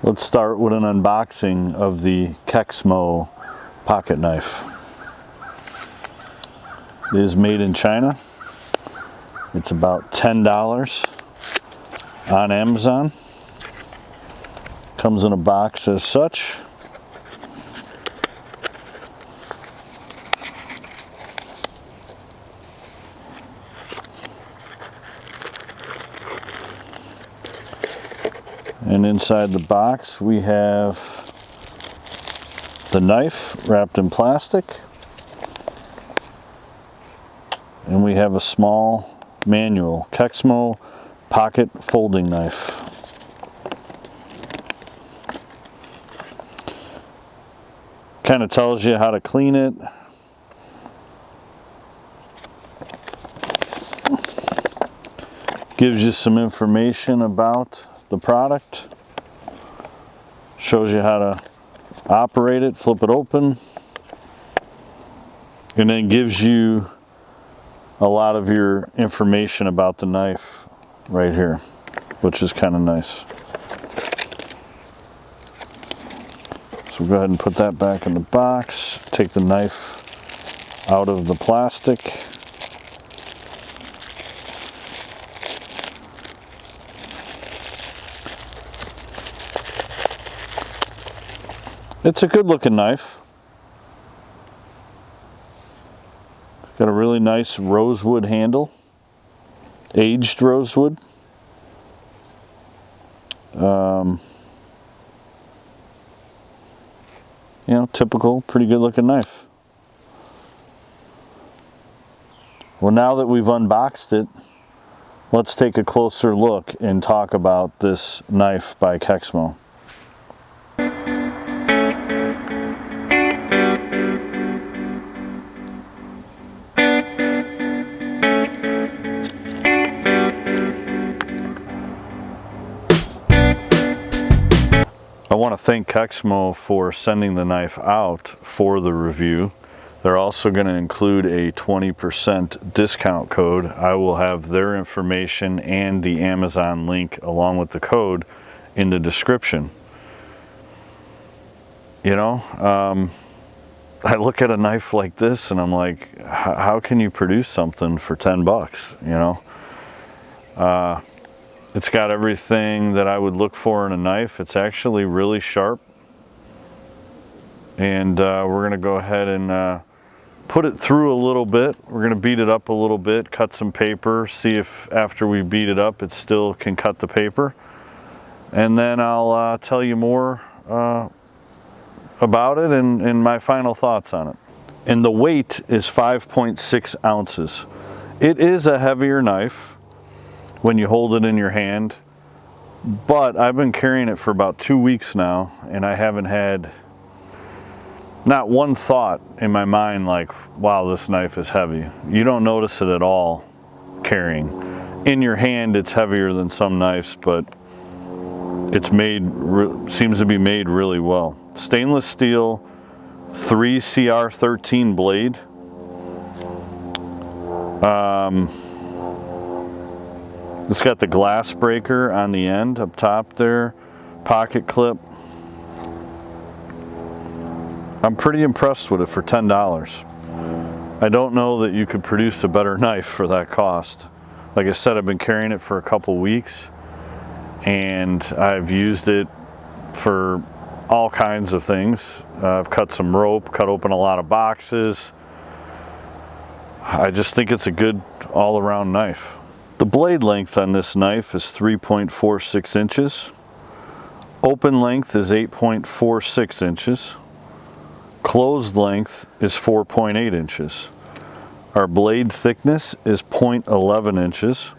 Let's start with an unboxing of the Kexmo pocket knife. It is made in China. It's about $10 on Amazon. Comes in a box as such. And inside the box we have the knife wrapped in plastic, and we have a small manual, Kexmo pocket folding knife. Kind of tells you how to clean it. Gives you some information about the product, shows you how to operate it, flip it open, and then gives you a lot of your information about the knife right here, which is kind of nice. So we'll go ahead and put that back in the box, take the knife out of the plastic. It's a good looking knife. Got a really nice rosewood handle, aged rosewood. You know, typical, pretty good looking knife. Well, now that we've unboxed it, let's take a closer look and talk about this knife by Kexmo. I want to thank Kexmo for sending the knife out for the review. They're also going to include a 20% discount code. I will have their information and the Amazon link along with the code in the description. You know, I look at a knife like this and I'm like, how can you produce something for 10 bucks, you know? It's got everything that I would look for in a knife. It's actually really sharp. And we're going to go ahead and put it through a little bit. We're going to beat it up a little bit, cut some paper, see if after we beat it up it still can cut the paper. And then I'll tell you more about it and my final thoughts on it. And the weight is 5.6 ounces. It is a heavier knife when you hold it in your hand, but I've been carrying it for about 2 weeks now and I haven't had not one thought in my mind like, wow, this knife is heavy. You don't notice it at all carrying. In your hand it's heavier than some knives, but it's made, seems to be made really well. Stainless steel 3CR13 blade. It's got the glass breaker on the end up top there, pocket clip. I'm pretty impressed with it for $10. I don't know that you could produce a better knife for that cost. Like I said, I've been carrying it for a couple weeks and I've used it for all kinds of things. I've cut some rope, cut open a lot of boxes. I just think it's a good all-around knife. The blade length on this knife is 3.46 inches. Open length is 8.46 inches. Closed length is 4.8 inches. Our blade thickness is 0.11 inches.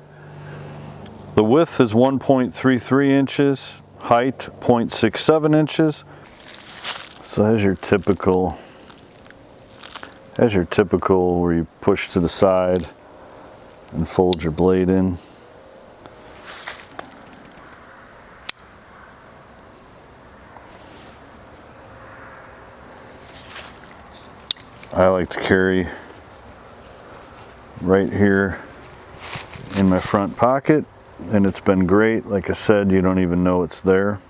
The width is 1.33 inches. Height 0.67 inches. So as your typical where you push to the side and fold your blade in. I like to carry right here in my front pocket, and it's been great. Like I said, you don't even know it's there.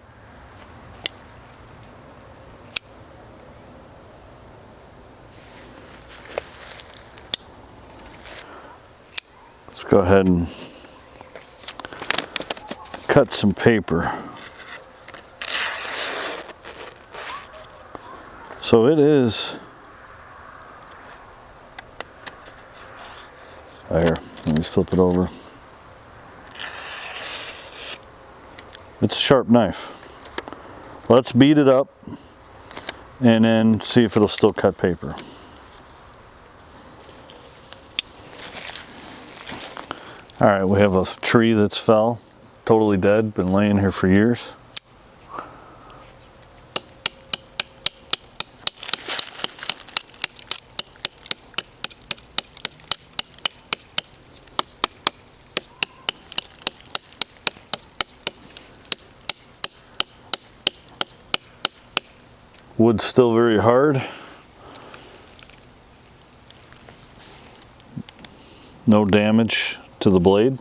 go ahead and cut some paper. So it is, there, let me flip it over. It's a sharp knife. Let's beat it up and then see if it'll still cut paper. All right, we have a tree that's fell, totally dead, been laying here for years. Wood's still very hard. No damage to the blade.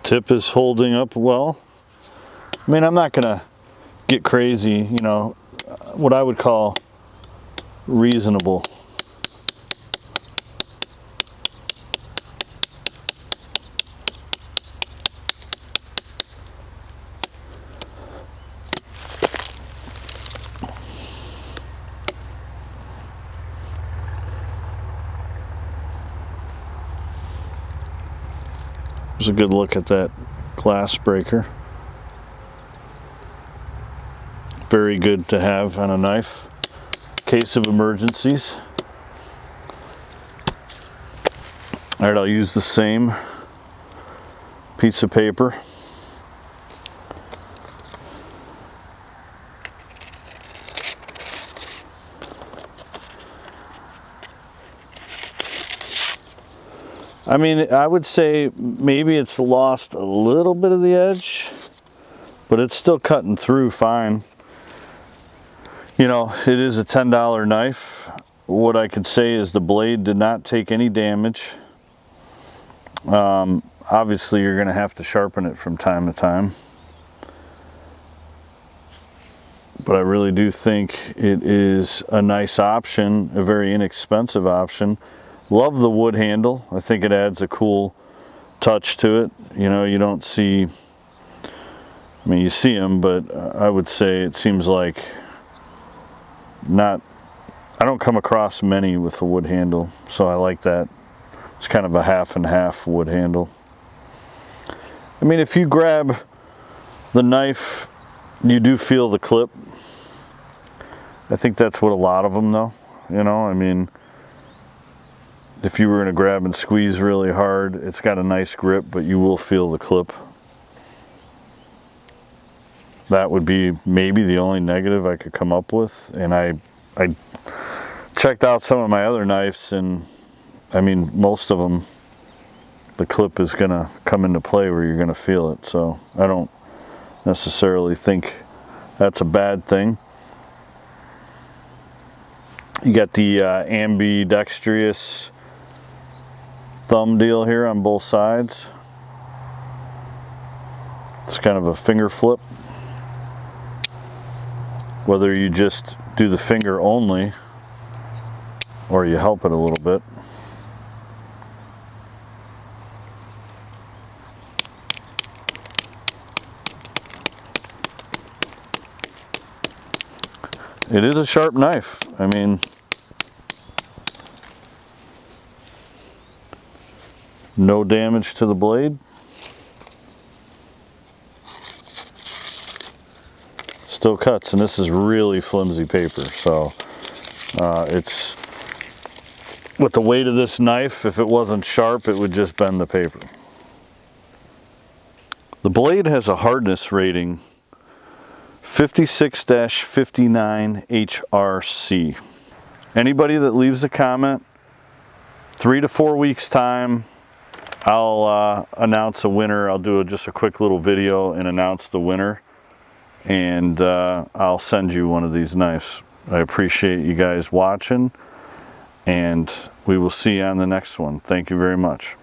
Tip is holding up well. I mean, I'm not gonna get crazy, you know, what I would call reasonable. Here's a good look at that glass breaker. Very good to have on a knife. Case of emergencies. All right, I'll use the same piece of paper. I mean, I would say maybe it's lost a little bit of the edge, but it's still cutting through fine. You know, it is a $10 knife. What I could say is the blade did not take any damage. Obviously, you're going to have to sharpen it from time to time. But I really do think it is a nice option, a very inexpensive option. Love the wood handle. I think it adds a cool touch to it. You know, you don't see, I mean, you see them, but I would say it seems like not, I don't come across many with a wood handle, so I like that. It's kind of a half and half wood handle. I mean, if you grab the knife, you do feel the clip. I think that's what a lot of them though, you know, I mean, if you were going to grab and squeeze really hard, it's got a nice grip, but you will feel the clip. That would be maybe the only negative I could come up with. And I checked out some of my other knives, and I mean, most of them, the clip is going to come into play where you're going to feel it. So I don't necessarily think that's a bad thing. You got the ambidextrous thumb deal here on both sides. It's kind of a finger flip. Whether you just do the finger only or you help it a little bit. It is a sharp knife. I mean, no damage to the blade. Still cuts, and this is really flimsy paper, so it's, with the weight of this knife, if it wasn't sharp, it would just bend the paper. The blade has a hardness rating 56-59 HRC. Anybody that leaves a comment, 3 to 4 weeks time, I'll announce a winner. I'll do just a quick little video and announce the winner. and I'll send you one of these knives. I appreciate you guys watching, and we will see you on the next one. Thank you very much.